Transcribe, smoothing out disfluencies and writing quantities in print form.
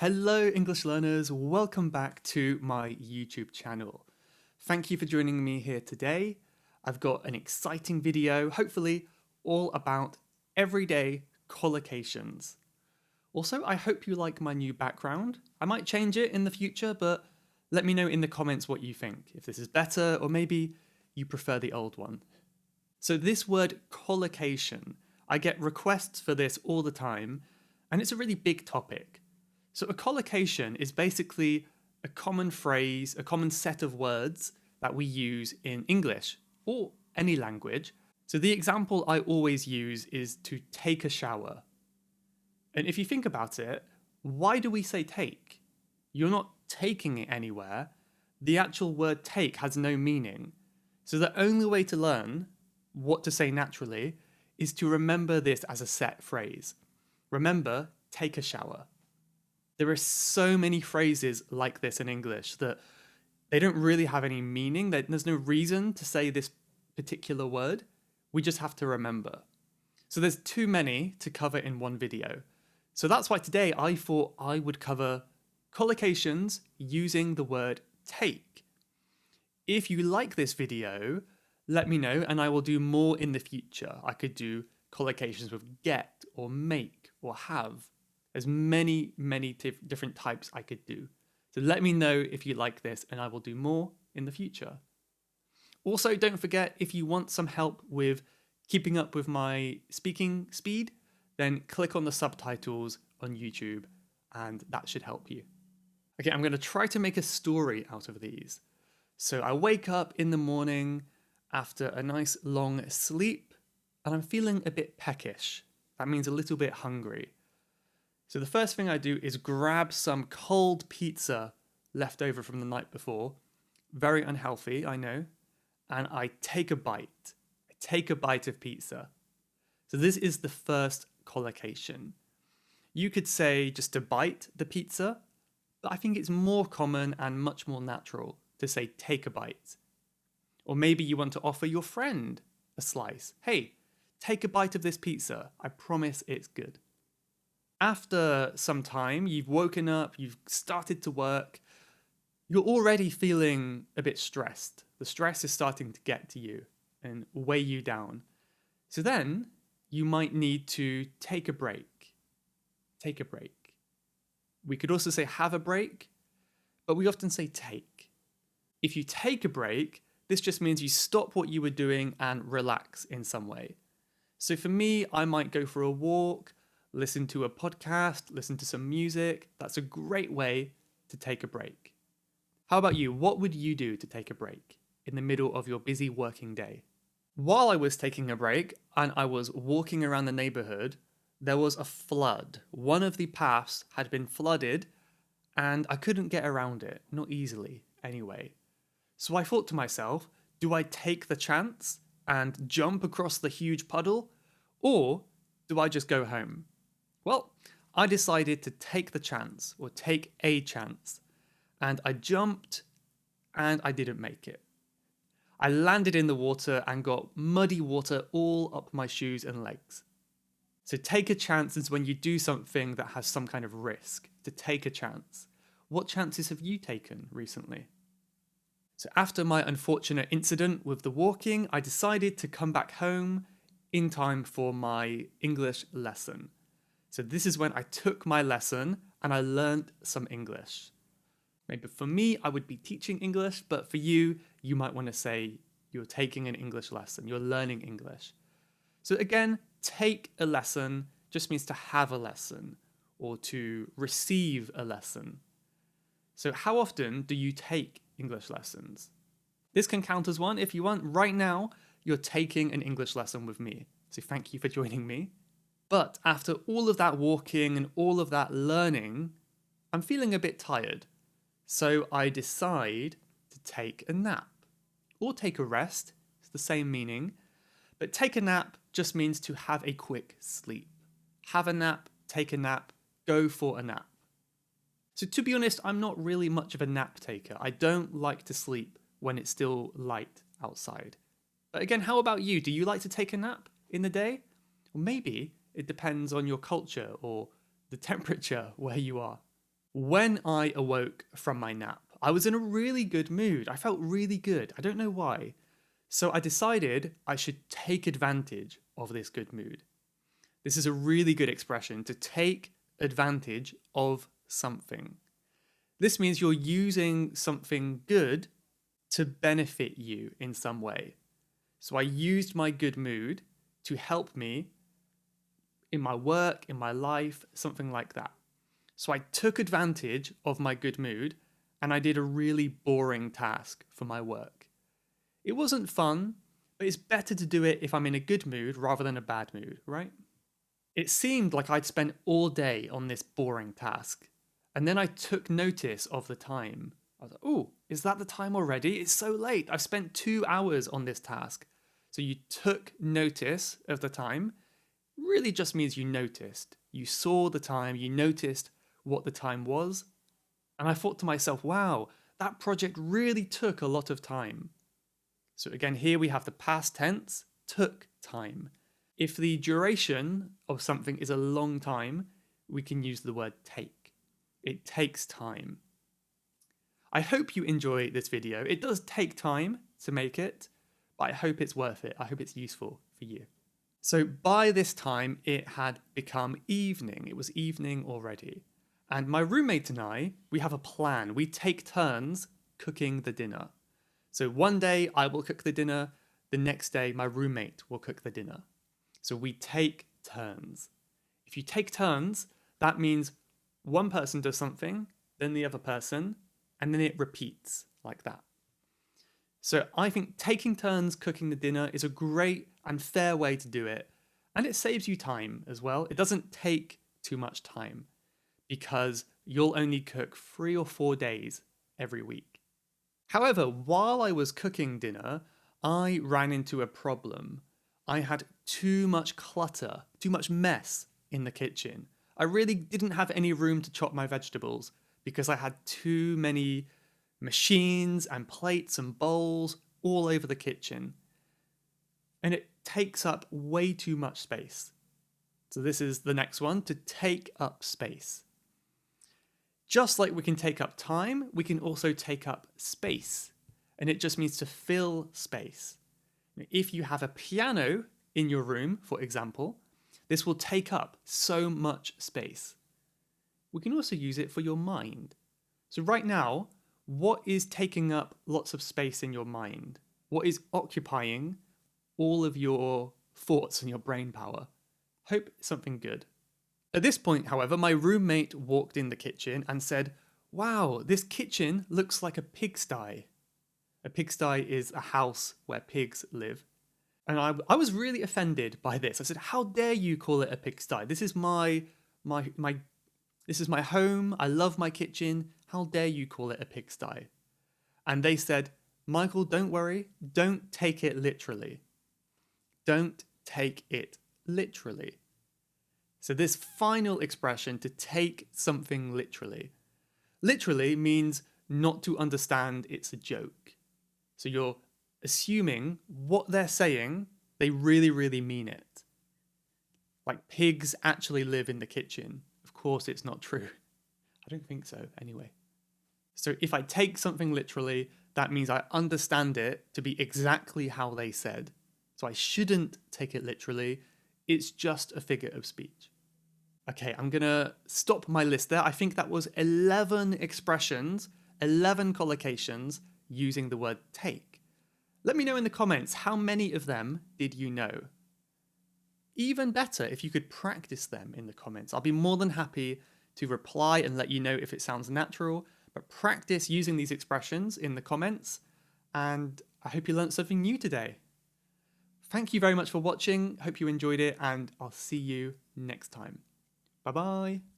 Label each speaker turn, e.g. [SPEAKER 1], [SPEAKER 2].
[SPEAKER 1] Hello, English learners. Welcome back to my YouTube channel. Thank you for joining me here today. I've got an exciting video, hopefully, all about everyday collocations. Also, I hope you like my new background. I might change it in the future, but let me know in the comments what you think, if this is better or maybe you prefer the old one. So this word collocation, I get requests for this all the time, and it's a really big topic. So a collocation is basically a common phrase, a common set of words that we use in English or any language. So the example I always use is to take a shower. And if you think about it, why do we say take? You're not taking it anywhere. The actual word take has no meaning. So the only way to learn what to say naturally is to remember this as a set phrase. Remember, take a shower. There are so many phrases like this in English that they don't really have any meaning. There's no reason to say this particular word. We just have to remember. So there's too many to cover in one video. So that's why today I thought I would cover collocations using the word take. If you like this video, let me know and I will do more in the future. I could do collocations with get or make or have. There's many different types I could do. So let me know if you like this and I will do more in the future. Also, don't forget, if you want some help with keeping up with my speaking speed, then click on the subtitles on YouTube and that should help you. Okay, I'm going to try to make a story out of these. So I wake up in the morning after a nice long sleep and I'm feeling a bit peckish. That means a little bit hungry. So the first thing I do is grab some cold pizza left over from the night before. Very unhealthy, I know. And I take a bite. I take a bite of pizza. So this is the first collocation. You could say just to bite the pizza, but I think it's more common and much more natural to say take a bite. Or maybe you want to offer your friend a slice. Hey, take a bite of this pizza. I promise it's good. After some time, you've woken up, you've started to work, you're already feeling a bit stressed. The stress is starting to get to you and weigh you down. So then you might need to take a break. Take a break. We could also say have a break, but we often say take. If you take a break, this just means you stop what you were doing and relax in some way. So for me, I might go for a walk, listen to a podcast, listen to some music. That's a great way to take a break. How about you? What would you do to take a break in the middle of your busy working day? While I was taking a break and I was walking around the neighborhood, there was a flood. One of the paths had been flooded and I couldn't get around it, not easily anyway. So I thought to myself, do I take the chance and jump across the huge puddle, or do I just go home? Well, I decided to take the chance, or take a chance, and I jumped and I didn't make it. I landed in the water and got muddy water all up my shoes and legs. So take a chance is when you do something that has some kind of risk, to take a chance. What chances have you taken recently? So after my unfortunate incident with the walking, I decided to come back home in time for my English lesson. So this is when I took my lesson and I learned some English. Maybe for me, I would be teaching English, but for you, you might want to say you're taking an English lesson, you're learning English. So again, take a lesson just means to have a lesson or to receive a lesson. So how often do you take English lessons? This can count as one if you want. Right now, you're taking an English lesson with me. So thank you for joining me. But after all of that walking and all of that learning, I'm feeling a bit tired. So I decide to take a nap or take a rest. It's the same meaning. But take a nap just means to have a quick sleep. Have a nap, take a nap, go for a nap. So to be honest, I'm not really much of a nap taker. I don't like to sleep when it's still light outside. But again, how about you? Do you like to take a nap in the day? Or maybe it depends on your culture or the temperature where you are. When I awoke from my nap, I was in a really good mood. I felt really good. I don't know why. So I decided I should take advantage of this good mood. This is a really good expression, to take advantage of something. This means you're using something good to benefit you in some way. So I used my good mood to help me in my work, in my life, something like that. So I took advantage of my good mood and I did a really boring task for my work. It wasn't fun, but it's better to do it if I'm in a good mood rather than a bad mood, right? It seemed like I'd spent all day on this boring task. And then I took notice of the time. I was like, oh, is that the time already? It's so late. I've spent 2 hours on this task. So you took notice of the time really just means you noticed. You saw the time, you noticed what the time was. And I thought to myself, wow, that project really took a lot of time. So again, here we have the past tense, took time. If the duration of something is a long time, we can use the word take. It takes time. I hope you enjoy this video. It does take time to make it, but I hope it's worth it. I hope it's useful for you. So by this time, it had become evening. It was evening already. And my roommate and I, we have a plan. We take turns cooking the dinner. So one day I will cook the dinner. The next day my roommate will cook the dinner. So we take turns. If you take turns, that means one person does something, then the other person, and then it repeats like that. So I think taking turns cooking the dinner is a great and fair way to do it. And it saves you time as well. It doesn't take too much time because you'll only cook 3 or 4 days every week. However, while I was cooking dinner, I ran into a problem. I had too much clutter, too much mess in the kitchen. I really didn't have any room to chop my vegetables because I had too many machines and plates and bowls all over the kitchen. And it takes up way too much space. So this is the next one, to take up space. Just like we can take up time, we can also take up space. And it just means to fill space. If you have a piano in your room, for example, this will take up so much space. We can also use it for your mind. So right now, what is taking up lots of space in your mind? What is occupying all of your thoughts and your brain power? Hope something good. At this point, however, my roommate walked in the kitchen and said, wow, this kitchen looks like a pigsty. A pigsty is a house where pigs live. And I was really offended by this. I said, how dare you call it a pigsty? This is my home. I love my kitchen. How dare you call it a pigsty? And they said, Michael, don't worry. Don't take it literally. Don't take it literally. So this final expression, to take something literally means not to understand it's a joke. So you're assuming what they're saying, they really, really mean it. Like pigs actually live in the kitchen. Of course, it's not true. I don't think so, anyway. So if I take something literally, that means I understand it to be exactly how they said. So I shouldn't take it literally. It's just a figure of speech. Okay, I'm going to stop my list there. I think that was 11 expressions, 11 collocations using the word take. Let me know in the comments, how many of them did you know? Even better if you could practice them in the comments. I'll be more than happy to reply and let you know if it sounds natural, but practice using these expressions in the comments, and I hope you learned something new today. Thank you very much for watching, hope you enjoyed it, and I'll see you next time. Bye bye.